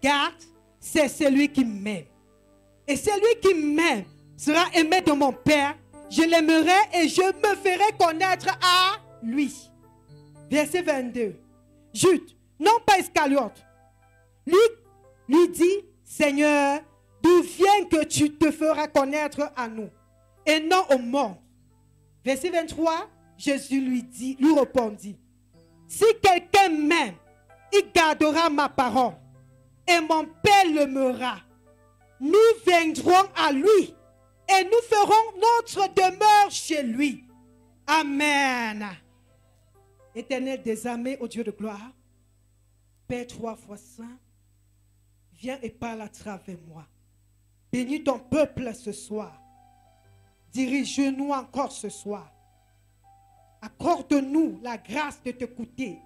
regarde, c'est celui qui m'aime. Et celui qui m'aime sera aimé de mon Père. Je l'aimerai et je me ferai connaître à lui. Verset 22. Jude, non pas Iscariote, lui dit, Seigneur, d'où vient que tu te feras connaître à nous et non au monde? Verset 23, Jésus lui répondit, si quelqu'un m'aime, il gardera ma parole et mon Père l'aimera. Nous viendrons à lui et nous ferons notre demeure chez lui. Amen. Éternel des armées, ô Dieu de gloire, Père 3 fois saint, viens et parle à travers moi. Bénis ton peuple ce soir. Dirige-nous encore ce soir. Accorde-nous la grâce de t'écouter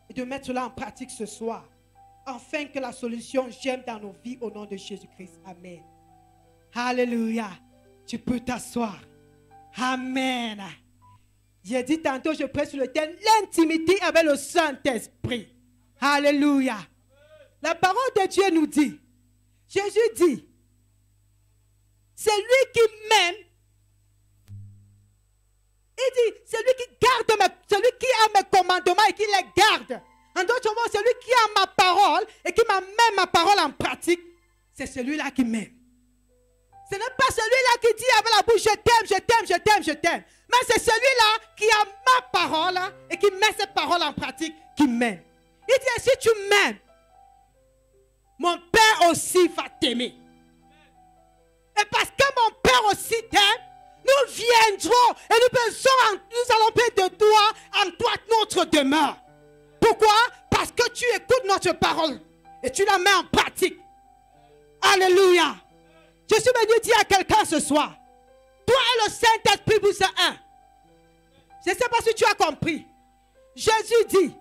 et de mettre cela en pratique ce soir, afin que la solution germe dans nos vies au nom de Jésus-Christ. Amen. Alléluia. Tu peux t'asseoir. Amen. J'ai dit tantôt, je prêche sur le thème, l'intimité avec le Saint-Esprit. Alléluia. La parole de Dieu nous dit, Jésus dit, c'est lui qui m'aime. Il dit, celui celui qui a mes commandements et qui les garde. En d'autres mots, celui qui a ma parole et qui met ma parole en pratique, c'est celui-là qui m'aime. Ce n'est pas celui-là qui dit avec la bouche, je t'aime, je t'aime, je t'aime, je t'aime. Mais c'est celui-là qui a ma parole et qui met cette parole en pratique, qui m'aime. Il dit, si tu m'aimes, mon Père aussi va t'aimer. Et parce que mon Père aussi t'aime, nous viendrons et nous allons faire de toi en toi notre demeure. Pourquoi? Parce que tu écoutes notre parole et tu la mets en pratique. Alléluia. Je suis venu dire à quelqu'un ce soir, toi et le Saint-Esprit, vous êtes un. Je ne sais pas si tu as compris. Jésus dit,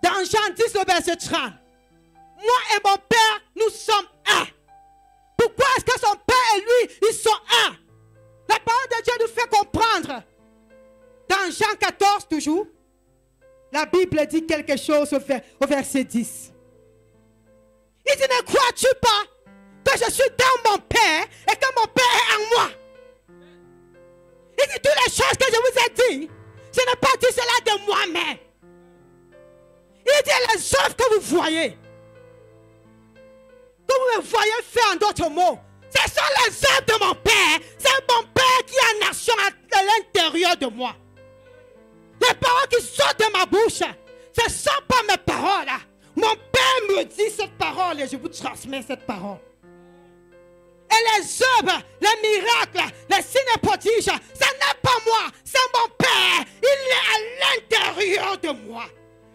dans Jean 10, le verset 30, moi et mon Père, nous sommes un. Pourquoi est-ce que son Père et lui, ils sont un? La parole de Dieu nous fait comprendre. Dans Jean 14, toujours, la Bible dit quelque chose au verset 10. Il dit, ne crois-tu pas que je suis dans mon Père et que mon Père est en moi? Il dit, toutes les choses que je vous ai dit, je n'ai pas dit cela de moi-même. Il dit, les œuvres que vous voyez, que vous me voyez faire en d'autres mots, ce sont les œuvres de mon Père. C'est mon Père qui est en action à l'intérieur de moi. Les paroles qui sortent de ma bouche, ce ne sont pas mes paroles. Mon Père me dit cette parole et je vous transmets cette parole. Et les œuvres, les miracles, les signes et prodiges, ce n'est pas moi, c'est mon Père. Il est à l'intérieur de moi.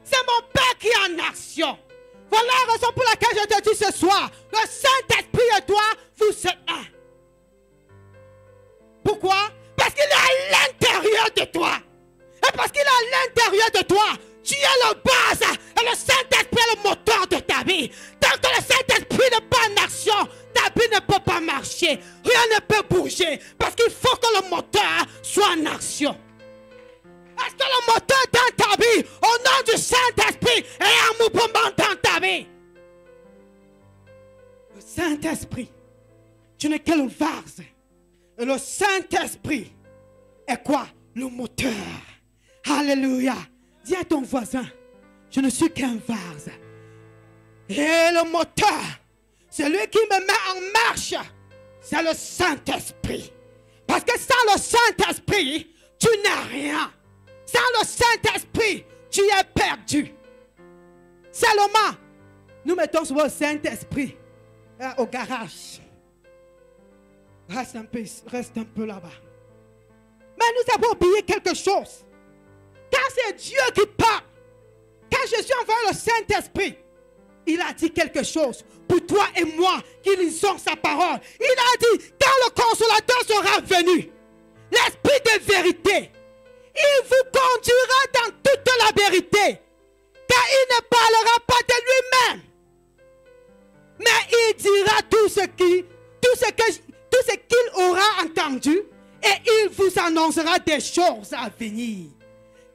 C'est mon Père qui est en action. Voilà la raison pour laquelle je te dis ce soir, le Saint-Esprit et toi, vous êtes un. Pourquoi? Parce qu'il est à l'intérieur de toi. Et parce qu'il est à l'intérieur de toi, tu es la base. Et le Saint-Esprit est le moteur de ta vie. Tant que le Saint-Esprit n'est pas en action, ta vie ne peut pas marcher. Rien ne peut bouger. Parce qu'il faut que le moteur soit en action. Est-ce que le moteur dans ta vie, au nom du Saint-Esprit, est en mouvement dans ta vie? Le Saint-Esprit, tu n'es que le vase. Et le Saint-Esprit est quoi? Le moteur. Alléluia. Dis à ton voisin, je ne suis qu'un vase. Et le moteur, celui qui me met en marche, c'est le Saint-Esprit. Parce que sans le Saint-Esprit, tu n'as rien. Sans le Saint-Esprit, tu es perdu. Seulement, nous mettons souvent le Saint-Esprit au garage. Reste un peu là-bas. Mais nous avons oublié quelque chose. Quand c'est Dieu qui parle, quand Jésus a envoyé le Saint-Esprit, il a dit quelque chose pour toi et moi qui lisons sa parole. Il a dit, quand le Consolateur sera venu, l'Esprit de vérité, il vous conduira dans toute la vérité, car il ne parlera pas de lui-même, mais il dira tout ce qu'il aura entendu et il vous annoncera des choses à venir.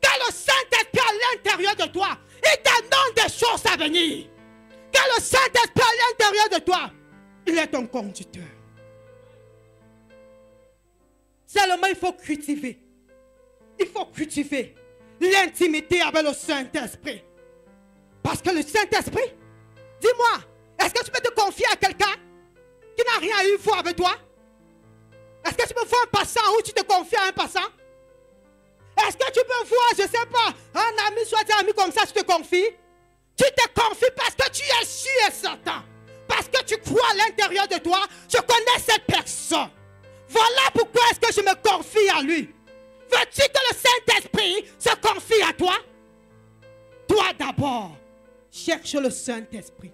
Car le Saint-Esprit à l'intérieur de toi, il t'annonce des choses à venir. Quand le Saint-Esprit est à l'intérieur de toi, il est ton conducteur. Seulement, il faut cultiver. Il faut cultiver l'intimité avec le Saint-Esprit. Parce que le Saint-Esprit, dis-moi, est-ce que tu peux te confier à quelqu'un qui n'a rien eu voir avec toi? Est-ce que tu peux voir un passant ou tu te confies à un passant? Est-ce que tu peux voir, je ne sais pas, un ami, soit un ami comme ça, tu te confies? Tu te confies parce que tu es sûr et certain. Parce que tu crois à l'intérieur de toi, je connais cette personne. Voilà pourquoi est-ce que je me confie à lui. Veux-tu que le Saint-Esprit se confie à toi? Toi d'abord, cherche le Saint-Esprit.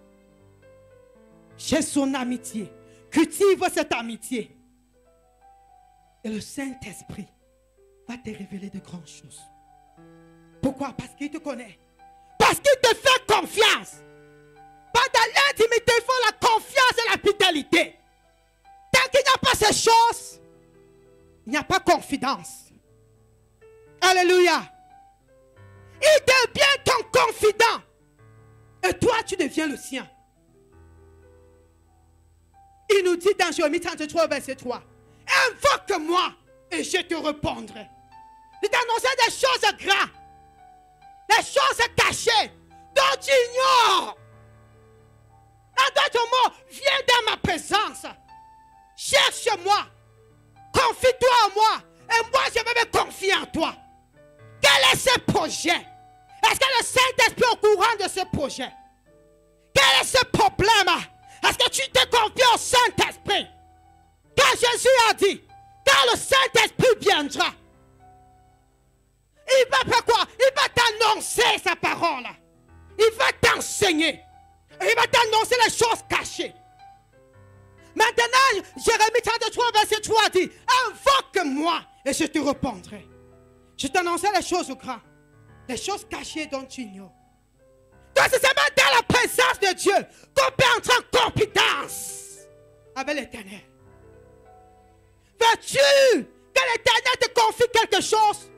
Cherche son amitié. Cultive cette amitié. Et le Saint-Esprit va te révéler de grandes choses. Pourquoi? Parce qu'il te connaît. Parce qu'il te fait confiance. Pas dans l'intimité, il faut la confiance et la fidélité. Tant qu'il n'y a pas ces choses, il n'y a pas confidence. Alléluia. Il devient ton confident. Et toi, tu deviens le sien. Il nous dit dans Jérémie 33, verset 3. Invoque-moi et je te répondrai. Je t'annonce des choses graves. Des choses cachées dont tu ignores. En d'autres mots, viens dans ma présence. Cherche-moi. Confie-toi en moi. Et moi, je vais me confier en toi. Quel est ce projet? Est-ce que le Saint-Esprit est au courant de ce projet? Quel est ce problème? Est-ce que tu te confies au Saint-Esprit? Quand Jésus a dit, quand le Saint-Esprit viendra, il va faire quoi? Il va t'annoncer sa parole. Il va t'enseigner. Il va t'annoncer les choses cachées. Maintenant, Jérémie 33, verset 3 dit, invoque-moi et je te répondrai. Je t'annoncerai les choses grandes, les choses cachées dont tu ignores. Donc c'est seulement dans la présence de Dieu qu'on peut entrer en confidence avec l'Éternel. Veux-tu que l'Éternel te confie quelque chose?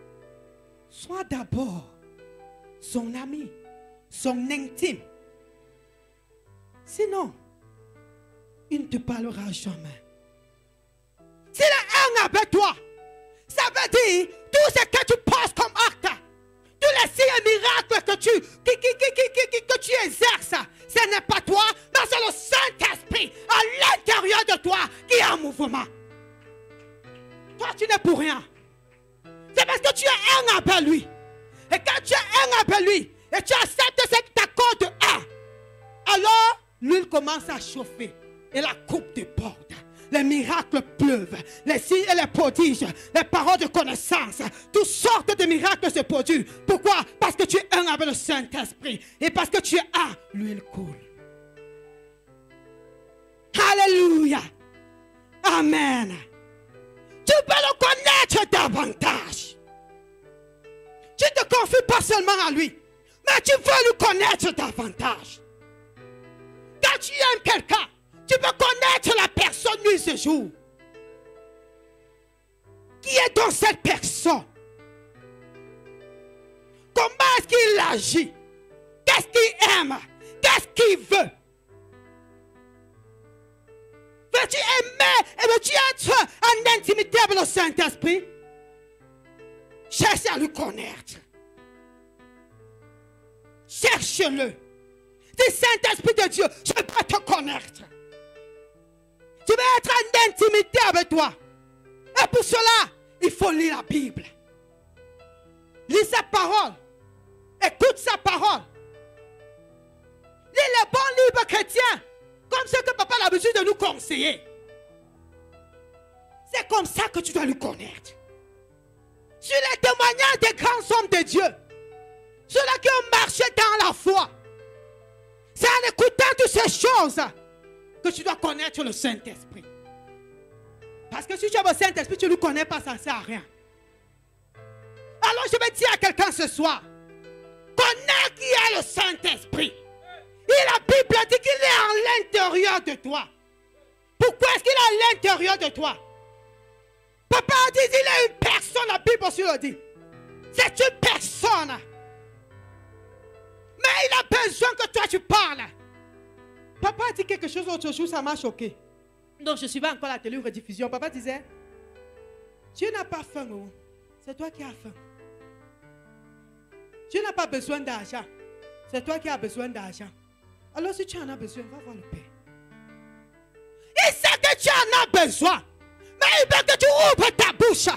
Sois d'abord son ami, son intime. Sinon, il ne te parlera jamais. S'il est un avec toi, ça veut dire tout ce que tu passes comme acte, tous les signes et miracles que tu exerces, ce n'est pas toi, mais c'est le Saint-Esprit à l'intérieur de toi qui est en mouvement. Toi, tu n'es pour rien. C'est parce que tu es un avec lui. Et quand tu es un avec lui, et tu acceptes ce qui t'accorde un, alors l'huile commence à chauffer et la coupe déborde. Les miracles pleuvent, les signes et les prodiges, les paroles de connaissance, toutes sortes de miracles se produisent. Pourquoi? Parce que tu es un avec le Saint-Esprit. Et parce que tu es un, l'huile coule. Alléluia. Amen. Tu peux le connaître davantage. Tu ne te confies pas seulement à lui, mais tu veux le connaître davantage. Quand tu aimes quelqu'un, tu peux connaître la personne nuit ce jour. Qui est donc cette personne? Comment est-ce qu'il agit? Qu'est-ce qu'il aime? Qu'est-ce qu'il veut? Veux-tu aimer et veux-tu être en intimité avec le Saint-Esprit? Cherche à le connaître. Cherche-le. Dis Saint-Esprit de Dieu, je veux te connaître. Tu veux être en intimité avec toi. Et pour cela, il faut lire la Bible. Lis sa parole. Écoute sa parole. Lis les bons livres chrétiens. Comme ce que papa a l'habitude de nous conseiller. C'est comme ça que tu dois le connaître. Sur les témoignages des grands hommes de Dieu. Ceux-là qui ont marché dans la foi. C'est en écoutant toutes ces choses que tu dois connaître le Saint-Esprit. Parce que si tu as le Saint-Esprit, tu ne le connais pas, ça ne sert à rien. Alors je vais dire à quelqu'un ce soir, connais qui est le Saint-Esprit. Et la Bible dit qu'il est à l'intérieur de toi. Pourquoi est-ce qu'il est à l'intérieur de toi? Papa a dit qu'il est une personne, la Bible aussi le dit. C'est une personne. Mais il a besoin que toi tu parles. Papa a dit quelque chose l'autre jour, ça m'a choqué. Donc je suivais encore la télé-rediffusion. Papa disait, Dieu n'a pas faim, oh. C'est toi qui as faim. Dieu n'a pas besoin d'argent. C'est toi qui as besoin d'argent. Alors si tu en as besoin, va voir le Père. Il sait que tu en as besoin. Mais il veut que tu ouvres ta bouche.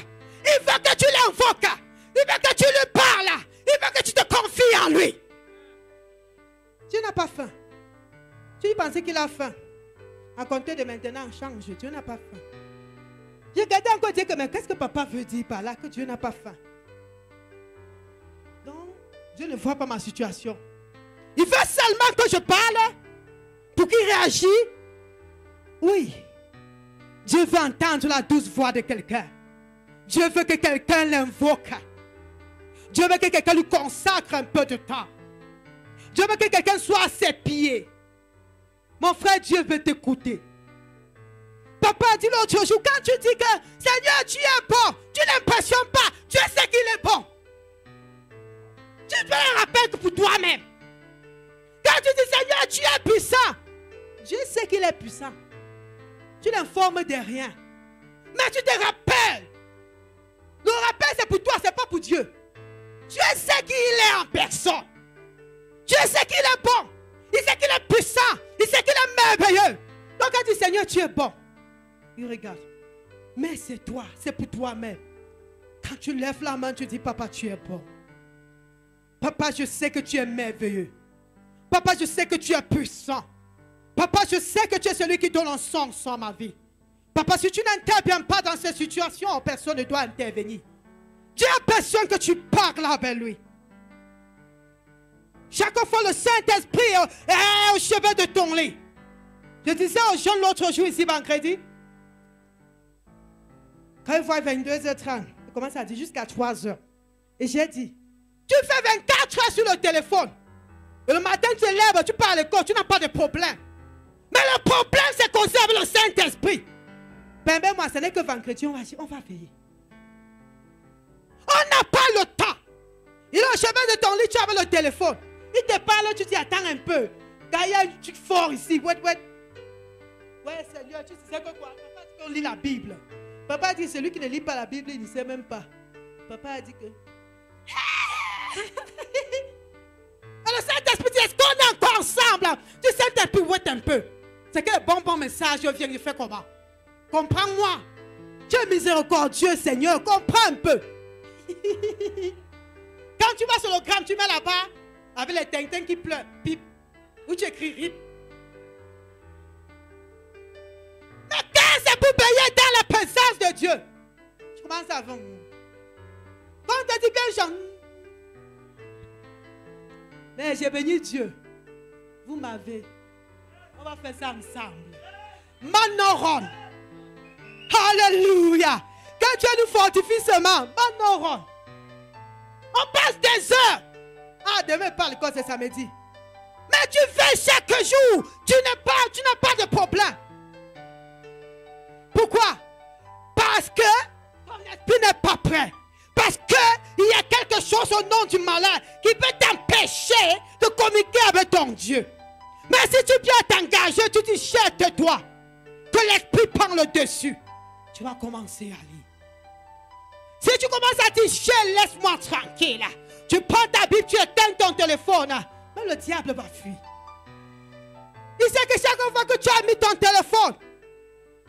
Il veut que tu l'invoques. Il veut que tu lui parles. Il veut que tu te confies en lui. Dieu n'a pas faim. Tu pensais qu'il a faim. À compter de maintenant, change. Dieu n'a pas faim. J'ai regardé encore dire que mais qu'est-ce que papa veut dire par là? Que Dieu n'a pas faim. Donc, Dieu ne voit pas ma situation. Il veut seulement que je parle pour qu'il réagisse. Oui. Dieu veut entendre la douce voix de quelqu'un. Dieu veut que quelqu'un l'invoque. Dieu veut que quelqu'un lui consacre un peu de temps. Dieu veut que quelqu'un soit à ses pieds. Mon frère, Dieu veut t'écouter. Papa a dit l'autre jour, quand tu dis que Seigneur, tu es bon, tu n'impressionnes pas, Dieu sait qu'il est bon. Tu te fais un rappel pour toi-même. Quand tu dis Seigneur, tu es puissant, Dieu sait qu'il est puissant. Tu n'informes de rien. Mais tu te rappelles. Le rappel, c'est pour toi, c'est pas pour Dieu. Dieu sait qu'il est en personne. Dieu sait qu'il est bon. Il sait qu'il est puissant. Il sait qu'il est merveilleux. Donc quand tu dis Seigneur, tu es bon, il regarde. Mais c'est toi, c'est pour toi-même. Quand tu lèves la main, tu dis Papa, tu es bon. Papa, je sais que tu es merveilleux. Papa, je sais que tu es puissant. Papa, je sais que tu es celui qui donne un sens à ma vie. Papa, si tu n'interviens pas dans cette situation, personne ne doit intervenir. Dieu a besoin que tu parles avec lui. Chaque fois, le Saint-Esprit est au chevet de ton lit. Je disais aux jeunes l'autre jour ici, vendredi, quand il voit 22h30, il commence à dire jusqu'à 3h. Et j'ai dit, tu fais 24 heures sur le téléphone. Et le matin, tu te lèves, tu pars à l'école, tu n'as pas de problème. Mais le problème, c'est qu'on serve le Saint-Esprit. Ben, moi, ce n'est que vendredi, on va veiller. On n'a pas le temps. Il est au chevet de ton lit, tu as le téléphone. Il te parle, tu dis, attends un peu. Quand il y a un truc fort ici, ouais, Seigneur, tu sais que quoi? Papa dit qu'on lit la Bible. Papa dit, celui qui ne lit pas la Bible, il ne sait même pas. Papa a dit que... Alors, Saint-Esprit dit, est-ce qu'on est encore ensemble? Tu sais, Saint-Esprit, ouais, un peu. C'est que le bon message vient, il fait comment? Comprends-moi. Tu es miséricordieux, Seigneur. Comprends un peu. Quand tu vas sur le gramme, tu mets là-bas avec les tintins qui pleurent, pip, ou tu écris rip. Mais quand c'est pour payer dans la présence de Dieu, tu commences à vendre. Quand on te dit que j'en... Mais j'ai béni Dieu. Vous m'avez. On va faire ça ensemble. Manoron. Alléluia. Quand Dieu nous fortifie seulement, Manoron. On passe des heures. Ah, demain pas l'école, c'est samedi. Mais tu fais chaque jour. Tu n'as pas de problème. Pourquoi? Parce que ton esprit n'est pas prêt. Parce qu'il y a quelque chose au nom du malade qui peut t'empêcher de communiquer avec ton Dieu. Mais si tu viens t'engager, tu dis jette-toi. Que l'esprit prend le dessus. Tu vas commencer à lire. Si tu commences à dire laisse-moi tranquille. Tu prends ta Bible, tu éteins ton téléphone. Mais le diable va fuir. Il sait que chaque fois que tu as mis ton téléphone,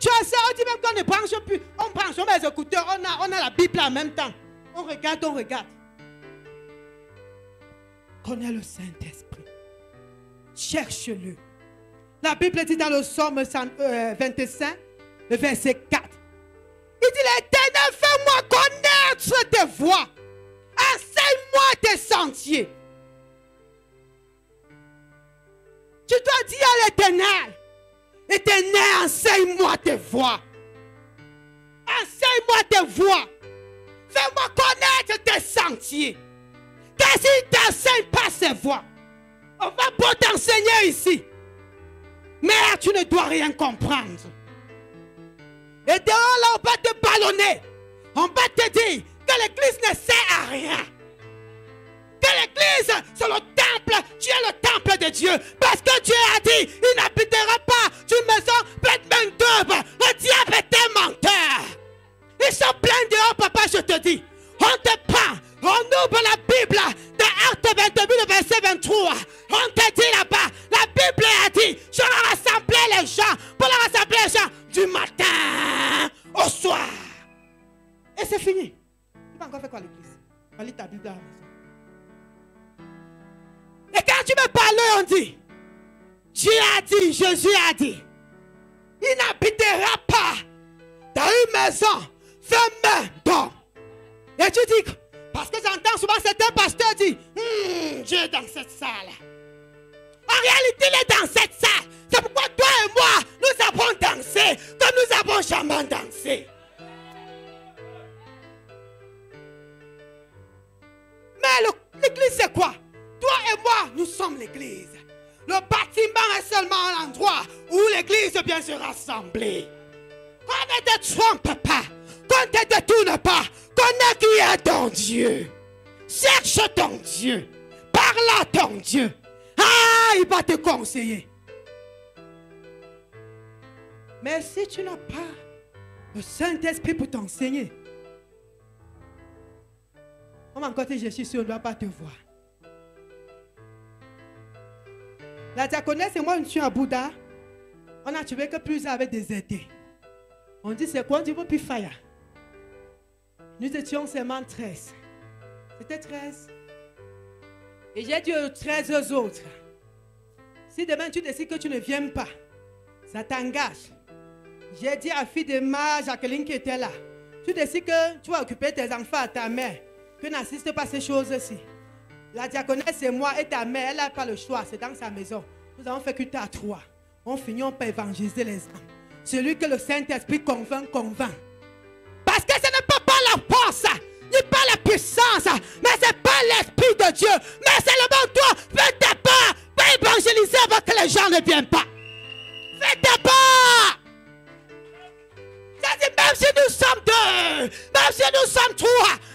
tu as ça, on dit même qu'on ne branche plus. On branche, on met les écouteurs, on a la Bible en même temps. On regarde. Connais le Saint-Esprit. Cherche-le. La Bible dit dans le Psaume 25, le verset 4. Il dit, l'Éternel, fais-moi connaître tes voies. Enseigne-moi tes sentiers. Tu dois dire à l'Éternel, Éternel, enseigne-moi tes voies. Enseigne-moi tes voies. Fais-moi connaître tes sentiers. Car s'il ne t'enseigne pas ces voies, on va pas t'enseigner ici. Mais tu ne dois rien comprendre. Et dehors là, on va te ballonner. On va te dire que l'église ne sert à rien. que l'église, c'est le temple. Tu es le temple de Dieu. Parce que Dieu a dit, il n'habitera pas d'une maison pleine main d'œuvre. Le diable était menteur. Ils sont pleins dehors, papa, je te dis. On te prend, on ouvre la Bible dans Actes 22, le verset 23. On te dit là-bas, la Bible a dit, je vais rassembler les gens, pour les rassembler les gens du matin au soir. Et c'est fini. Tu vas encore faire quoi à l'église? Va lire ta Bible à la maison. Et quand tu me parles, on dit, Dieu a dit, Jésus a dit, il n'habitera pas dans une maison fermée d'or. Et tu dis, parce que j'entends souvent certains pasteurs dire, Dieu est dans cette salle. En réalité, il est dans cette salle. C'est pourquoi toi et moi, nous avons dansé comme nous n'avons jamais dansé. Mais l'église, c'est quoi? Toi et moi, nous sommes l'église. Le bâtiment est seulement un endroit où l'église vient se rassembler. Qu'on ne te trompe pas, qu'on ne te détourne pas, connais qui est ton Dieu. Cherche ton Dieu. Parle à ton Dieu. Ah, il va te conseiller. Mais si tu n'as pas le Saint-Esprit pour t'enseigner, comme encore je suis sûr, on ne doit pas te voir. La diaconesse et moi, nous sommes à Bouddha. On a trouvé que plusieurs avec des étés. On dit c'est quoi? On dit plus fire. Nous étions seulement 13. C'était 13. Et j'ai dit aux 13 autres, si demain tu décides que tu ne viens pas, ça t'engage. J'ai dit à la fille de ma Jacqueline qui était là, tu décides que tu vas occuper tes enfants à ta mère, que n'assiste pas à ces choses-ci. La diaconesse et moi et ta mère, elle n'a pas le choix, c'est dans sa maison. Nous avons fait culte à 3. On finit par évangéliser les âmes. Celui que le Saint-Esprit convainc, convainc. Parce que ce n'est pas la force, ni pas la puissance, mais ce n'est pas l'Esprit de Dieu. Mais c'est le bon toi, fais d'abord, va évangéliser avant que les gens ne viennent pas. Fais d'abord. C'est-à-dire, même si nous sommes 2, même si nous sommes 3,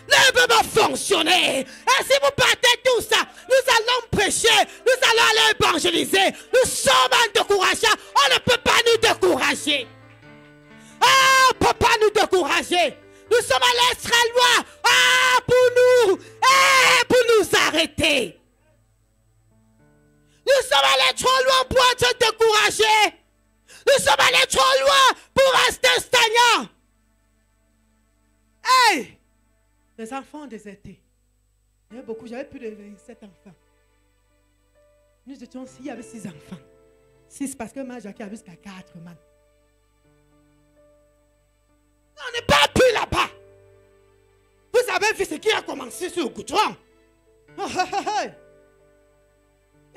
l'œuvre va fonctionner. Et si vous partez tous, nous allons prêcher, nous allons aller évangéliser. Nous sommes décourageants, on ne peut pas nous décourager. Ah, on ne peut pas nous décourager. Nous sommes allés très loin. Ah, pour nous arrêter. Nous sommes allés trop loin pour être découragés. Nous sommes allés trop loin pour rester stagnants. Hey! Les enfants ont déserté. Il y avait beaucoup, j'avais plus de 27 enfants. Nous étions 6, il y avait 6 enfants. 6 parce que ma Jackie avait jusqu'à 4 man. On n'est pas plus là-bas. Vous avez vu ce qui a commencé sur le goudron.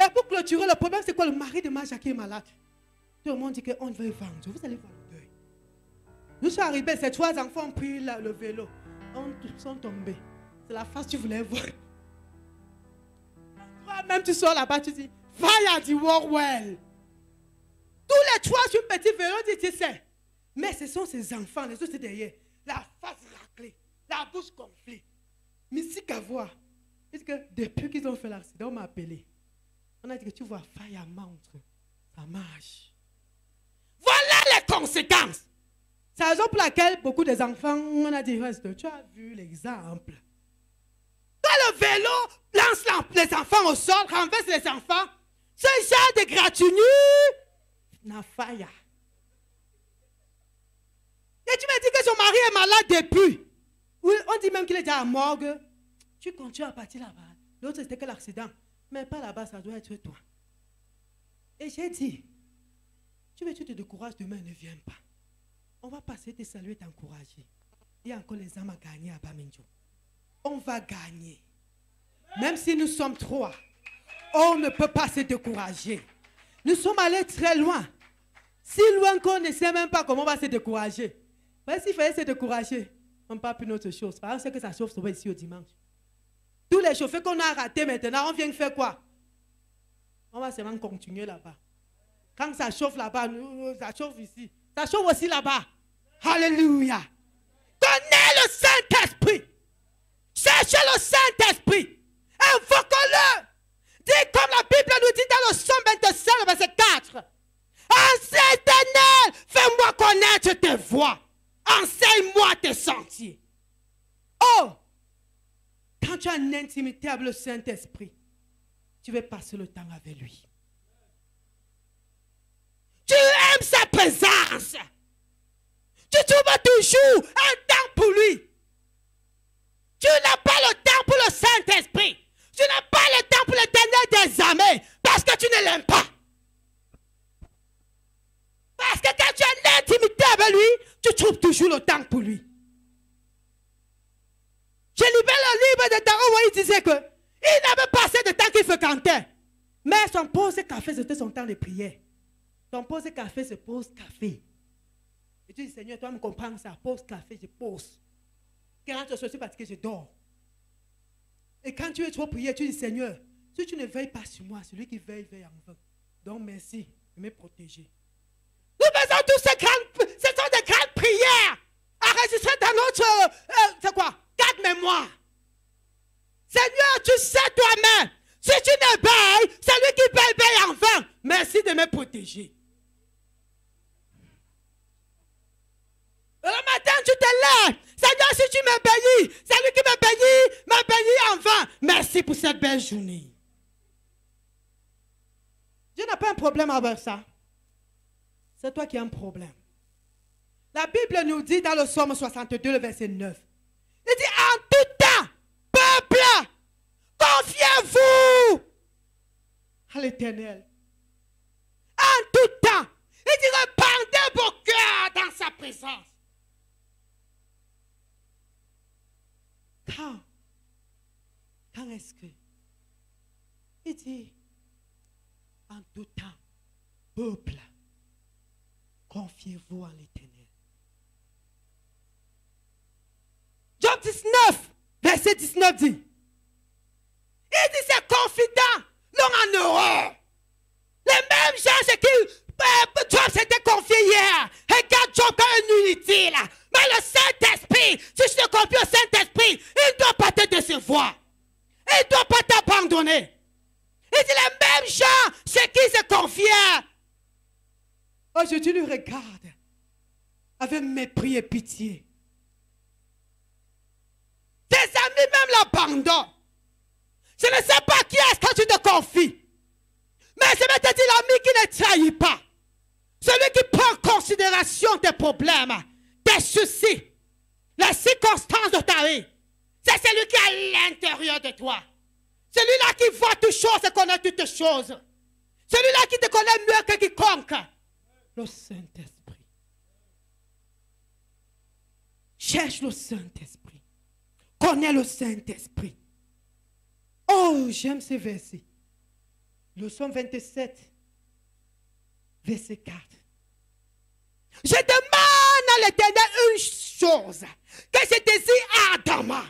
Et pour clôturer, le problème c'est quoi? Le mari de ma Jackie est malade. Tout le monde dit qu'on veut vendre. Vous allez voir le deuil. Nous sommes arrivés, ces 3 enfants ont pris le vélo. Ils sont tombés. C'est la face que tu voulais voir. Toi-même, tu sors là-bas, tu dis, fire du Worwell. Tous les 3 sur un petit vélo, tu sais. Mais ce sont ces enfants, les autres derrière. La face raclée, la bouche gonflée. Mystique à voir. Parce que depuis qu'ils ont fait l'accident, on m'a appelé. On a dit que tu vois, fire montre. Ça marche. Voilà les conséquences. C'est la raison pour laquelle beaucoup des enfants, on a dit, tu as vu l'exemple. Quand le vélo lance les enfants au sol, renverse les enfants, ce genre de gratuit n'a faille. Et tu me dis que son mari est malade depuis. Oui, on dit même qu'il est déjà à morgue. Tu continues à partir là-bas. L'autre, c'était que l'accident. Mais pas là-bas, ça doit être toi. Et j'ai dit, tu te décourages demain, ne viens pas. On va passer te saluer, t'encourager. Il y a encore les âmes à gagner à Bamenjo. On va gagner. Même si nous sommes 3, on ne peut pas se décourager. Nous sommes allés très loin. Si loin qu'on ne sait même pas comment on va se décourager. Mais s'il fallait se décourager, on ne parle plus d'autre chose. Parce que ça chauffe souvent ici au dimanche. Tous les chauffeurs qu'on a ratés maintenant, on vient faire quoi? On va seulement continuer là-bas. Quand ça chauffe là-bas, ça chauffe ici. Ça chauffe aussi là-bas. Alléluia. Connais le Saint-Esprit. Cherchez le Saint-Esprit. Invoque-le. Dis comme la Bible nous dit dans le Psaume 27, verset 4. Enseigne Éternel, fais-moi connaître tes voies. Enseigne-moi tes sentiers. Oh, quand tu as une intimité avec le Saint-Esprit, tu veux passer le temps avec lui. Tu aimes sa présence. Tu trouves toujours un temps pour lui. Tu n'as pas le temps pour le Saint-Esprit. Tu n'as pas le temps pour l'Éternel des armées parce que tu ne l'aimes pas. Parce que quand tu as l'intimité avec lui, tu trouves toujours le temps pour lui. J'ai lu le livre de Darou où il disait que il n'avait pas assez de temps qu'il fréquentait. Mais son pause café, c'était son temps de prière. Son pause café, c'est pause café. Et tu dis, Seigneur, toi me comprends ça. Pause café, je pose. Quand je suis fatigué, je dors. Et quand tu es trop prié, tu dis, Seigneur, si tu ne veilles pas sur moi, celui qui veille, veille en vain. Donc merci de me protéger. Nous faisons tous ce sont des grandes prières enregistrées dans notre, c'est quoi? Garde mémoire. Seigneur, tu sais toi-même, si tu ne veilles, celui qui veille, veille en vain. Merci de me protéger. Le matin, tu te lèves. Seigneur, si tu m'obéis, celui qui m'obéit en vain. Merci pour cette belle journée. Dieu n'a pas un problème avec ça. C'est toi qui as un problème. La Bible nous dit dans le Psaume 62, le verset 9. Il dit, en tout temps, peuple, confiez-vous à l'Éternel. En tout temps. Il dit, répandez vos cœurs dans sa présence. Quand est-ce que il dit en tout temps, peuple, confiez-vous à l'Éternel. Job 19, verset 19 dit, il dit c'est confident, non en horreur. Les mêmes gens c'est qui Job s'était confié hier. Regarde Job comme un inutile. Mais le Saint-Esprit, si tu te confies au Saint-Esprit, il ne doit pas te décevoir. Il ne doit pas t'abandonner. Il dit les mêmes gens, c'est qui se confiaient. Aujourd'hui, lui regarde avec mépris et pitié. Tes amis même l'abandonnent. Je ne sais pas qui est-ce que tu te confies. Mais je vais te dire l'ami qui ne trahit pas. Celui qui prend en considération tes problèmes, tes soucis, les circonstances de ta vie. C'est celui qui est à l'intérieur de toi. Celui-là qui voit toutes choses et connaît toutes choses. Celui-là qui te connaît mieux que quiconque. Le Saint-Esprit. Cherche le Saint-Esprit. Connais le Saint-Esprit. Oh, j'aime ces versets. Le Psaume 27, verset 4. Je demande à l'Éternel une chose que je désire ardemment.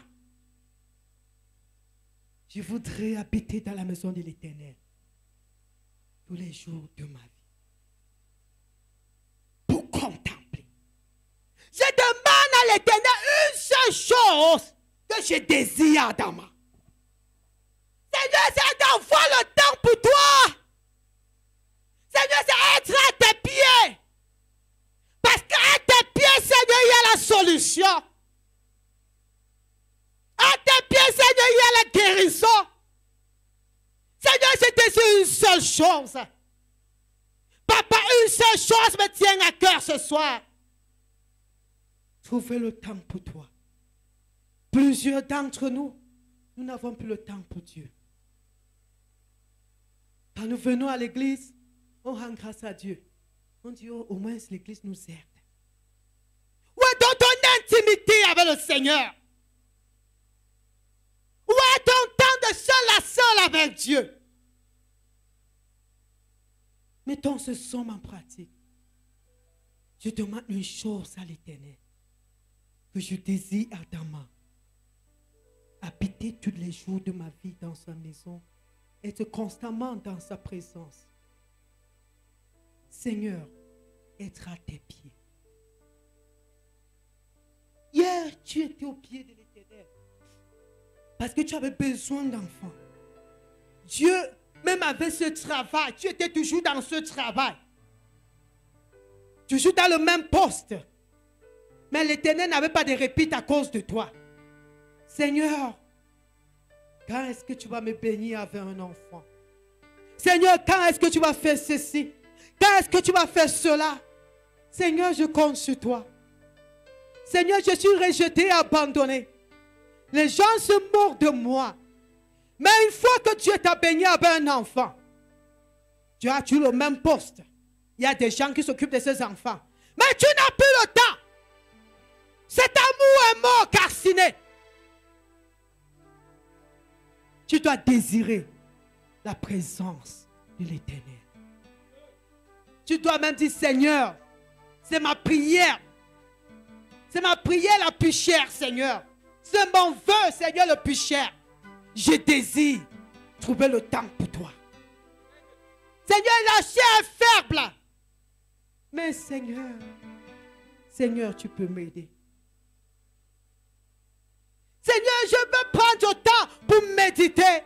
Je voudrais habiter dans la maison de l'Éternel tous les jours de ma vie. Pour contempler. Je demande à l'Éternel une seule chose que je désire ardemment. Seigneur, c'est d'avoir le temps pour toi. Seigneur, c'est être à tes pieds. Parce qu'à tes pieds, Seigneur, il y a la solution. À tes pieds, Seigneur, il y a la guérison. Seigneur, je désire une seule chose. Papa, une seule chose me tient à cœur ce soir. Trouver le temps pour toi. Plusieurs d'entre nous, nous n'avons plus le temps pour Dieu. Quand nous venons à l'église, on rend grâce à Dieu. On dit, oh, au moins l'église nous aide. Où est donc ton intimité avec le Seigneur? Où est ton temps de seul à seul avec Dieu? Mettons ce somme en pratique. Je demande une chose à l'Éternel que je désire ardemment. Habiter tous les jours de ma vie dans sa maison. Être constamment dans sa présence. Seigneur, être à tes pieds. Hier, tu étais au pied de l'Éternel. Parce que tu avais besoin d'enfants. Dieu, même avec ce travail, tu étais toujours dans ce travail. Toujours dans le même poste. Mais l'Éternel n'avait pas de répit à cause de toi. Seigneur, quand est-ce que tu vas me bénir avec un enfant? Seigneur, quand est-ce que tu vas faire ceci? Quand est-ce que tu vas faire cela? Seigneur, je compte sur toi. Seigneur, je suis rejeté et abandonné. Les gens se moquent de moi. Mais une fois que Dieu t'a béni avec un enfant, tu as toujours le même poste. Il y a des gens qui s'occupent de ces enfants. Mais tu n'as plus le temps. Cet amour est mort, calciné. Tu dois désirer la présence de l'Éternel. Tu dois même dire, Seigneur, c'est ma prière. C'est ma prière la plus chère, Seigneur. C'est mon vœu, Seigneur, le plus cher. Je désire trouver le temps pour toi. Seigneur, la chair est faible. Mais Seigneur, Seigneur, tu peux m'aider. Seigneur, je veux prendre du temps pour méditer.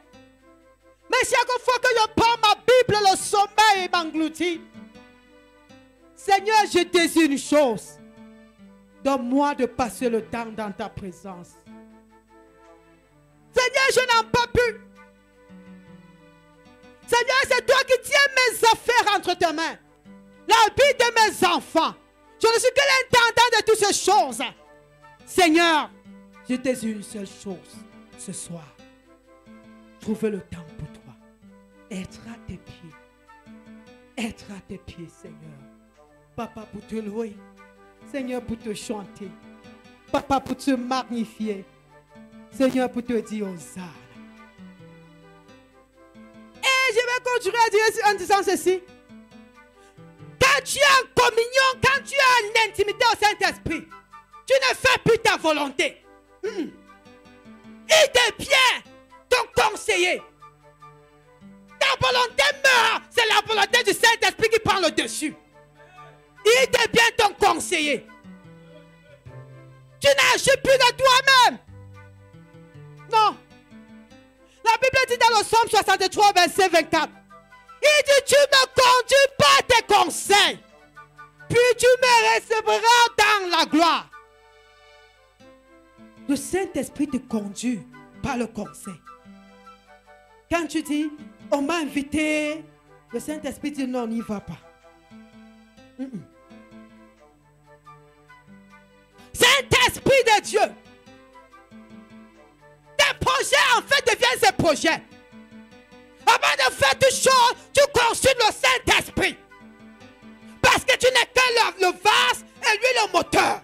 Mais chaque fois que je prends ma Bible, le sommeil m'engloutit. Seigneur, je désire une chose. Donne-moi de passer le temps dans ta présence. Seigneur, je n'en peux plus. Seigneur, c'est toi qui tiens mes affaires entre tes mains. La vie de mes enfants. Je ne suis que l'intendant de toutes ces choses. Seigneur, je désire une seule chose ce soir. Trouver le temps pour toi. Être à tes pieds. Être à tes pieds, Seigneur. Papa, pour te louer. Seigneur, pour te chanter. Papa, pour te magnifier. Seigneur, pour te dire Hosanna. Et je vais continuer à dire en disant ceci. Quand tu es en communion, quand tu es en intimité au Saint-Esprit, tu ne fais plus ta volonté. Il devient ton conseiller. Ta volonté meurt. C'est la volonté du Saint-Esprit qui prend le dessus. Il devient ton conseiller. Tu n'agis plus de toi-même. Non. La Bible dit dans le Psaume 63, verset 24. Il dit, tu me conduis par tes conseils. Puis tu me recevras dans la gloire. Le Saint-Esprit te conduit par le conseil. Quand tu dis, on m'a invité, le Saint-Esprit dit, non, on n'y va pas. Saint-Esprit de Dieu. Tes projets en fait deviennent ces projets. Avant de faire toutes choses, tu consultes le Saint-Esprit. Parce que tu n'es que le vase et lui le moteur.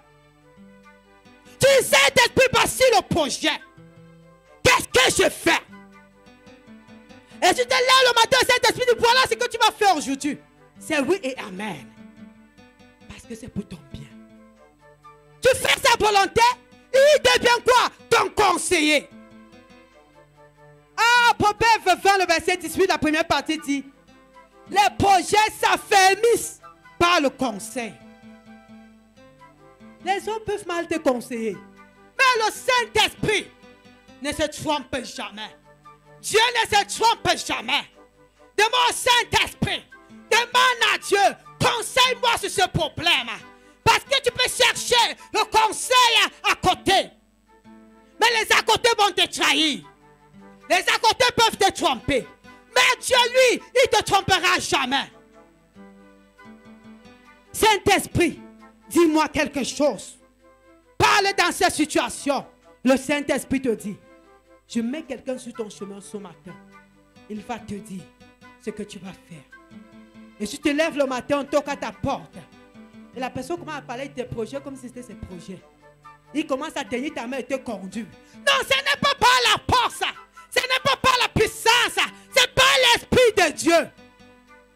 Tu dis, Saint-Esprit, voici le projet. Qu'est-ce que je fais? Et tu te lèves le matin, Saint-Esprit dit, voilà ce que tu vas faire aujourd'hui. C'est oui et amen. Parce que c'est pour ton bien. Tu fais sa volonté, il devient quoi? Ton conseiller. Ah, Proverbe 20, le verset 18, la première partie dit, les projets s'affermissent par le conseil. Les hommes peuvent mal te conseiller. Mais le Saint-Esprit ne se trompe jamais. Dieu ne se trompe jamais. Demande au Saint-Esprit, demande à Dieu, conseille-moi sur ce problème. Parce que tu peux chercher le conseil à côté. Mais les à côté vont te trahir. Les à côté peuvent te tromper. Mais Dieu, lui, il ne te trompera jamais. Saint-Esprit, dis-moi quelque chose. Parle dans cette situation. Le Saint-Esprit te dit, je mets quelqu'un sur ton chemin ce matin. Il va te dire ce que tu vas faire. Et si tu te lèves le matin, on toque à ta porte. Et la personne commence à parler de tes projets comme si c'était ses projets. Il commence à tenir ta main et te conduire. Non, ce n'est pas par la force. Ce n'est pas par la puissance. C'est par l'Esprit de Dieu.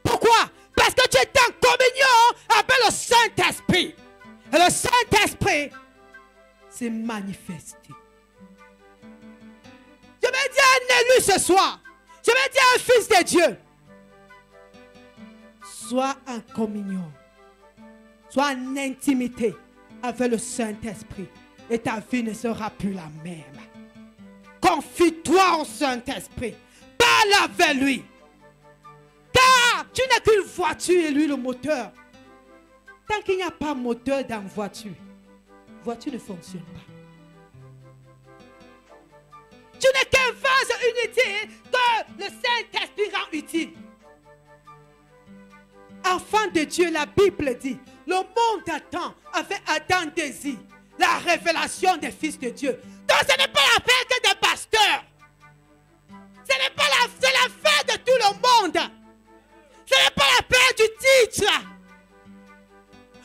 Pourquoi? Parce que tu es en communion avec le Saint-Esprit. Et le Saint-Esprit s'est manifesté. Je vais dire à un élu ce soir. Je vais dire à un fils de Dieu. Sois en communion. Sois en intimité avec le Saint-Esprit. Et ta vie ne sera plus la même. Confie-toi au Saint-Esprit. Parle Parle avec lui. Car tu n'es qu'une voiture et lui le moteur. Tant qu'il n'y a pas de moteur dans la voiture ne fonctionne pas. Tu n'es qu'un vase inutile que le Saint-Esprit rend utile. Enfant de Dieu, la Bible dit, le monde attend, avec Adam désir, la révélation des fils de Dieu. Donc ce n'est pas la peine que des pasteurs. Ce n'est pas c'est l'affaire de tout le monde. Ce n'est pas la peine du titre.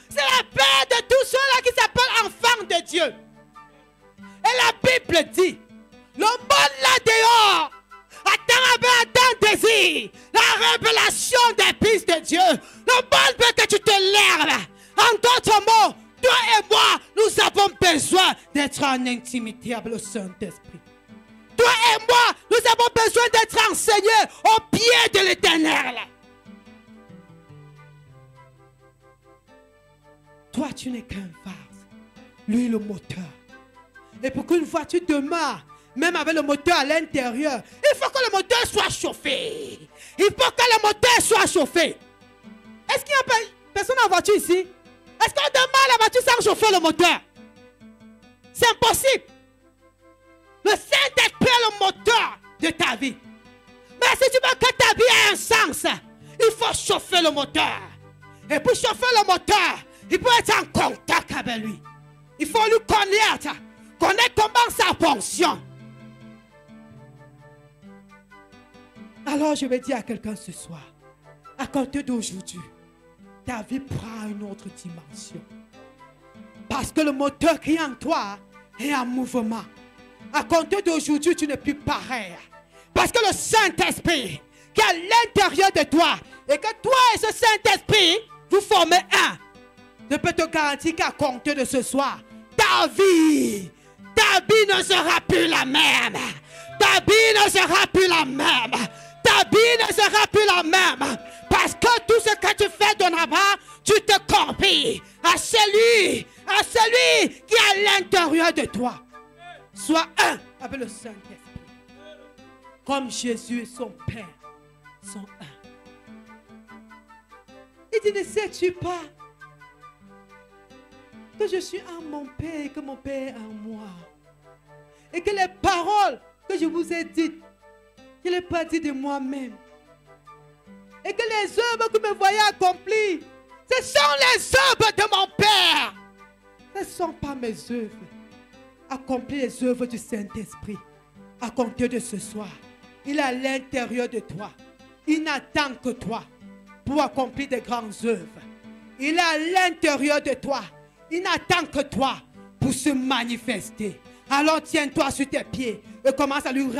C'est la peine de tous ceux-là qui s'appellent enfants de Dieu. Et la Bible dit, le monde là dehors attend désir la révélation des fils de Dieu. Le monde veut que tu te lèves. En d'autres mots, toi et moi, nous avons besoin d'être en intimité avec le Saint-Esprit. Toi et moi, nous avons besoin d'être enseignés au pied de l'Éternel. Toi, tu n'es qu'un vase. Lui, le moteur. Et pour qu'une voiture demeure, même avec le moteur à l'intérieur, il faut que le moteur soit chauffé. Il faut que le moteur soit chauffé. Est-ce qu'il y a personne en voiture ici? Est-ce qu'on demande la voiture sans chauffer le moteur? C'est impossible. Le Saint-Esprit est le moteur de ta vie. Mais si tu veux que ta vie ait un sens, il faut chauffer le moteur. Et pour chauffer le moteur, il faut être en contact avec lui. Il faut lui connaître comment ça fonctionne. Alors je vais dire à quelqu'un ce soir, à compter d'aujourd'hui, ta vie prend une autre dimension. Parce que le moteur qui est en toi est en mouvement. À compter d'aujourd'hui, tu n'es plus pareil. Parce que le Saint-Esprit qui est à l'intérieur de toi, et que toi et ce Saint-Esprit, vous formez un, je peux te garantir qu'à compter de ce soir, ta vie ne sera plus la même. Ta vie ne sera plus la même. Ta vie ne sera plus la même. Parce que tout ce que tu fais de là-bas, tu te confies à celui qui est à l'intérieur de toi. Sois un avec le Saint-Esprit. Comme Jésus et son Père sont un. Il dit, ne sais-tu pas que je suis en mon Père et que mon Père est en moi? Et que les paroles que je vous ai dites, je ne les ai pas dites de moi-même. Et que les œuvres que me voyez accomplir, ce sont les œuvres de mon Père. Ce ne sont pas mes œuvres. Accomplir les œuvres du Saint-Esprit. À compter de ce soir, il est à l'intérieur de toi. Il n'attend que toi pour accomplir de grandes œuvres. Il est à l'intérieur de toi. Il n'attend que toi pour se manifester. Alors tiens-toi sur tes pieds et commence à lui rendre.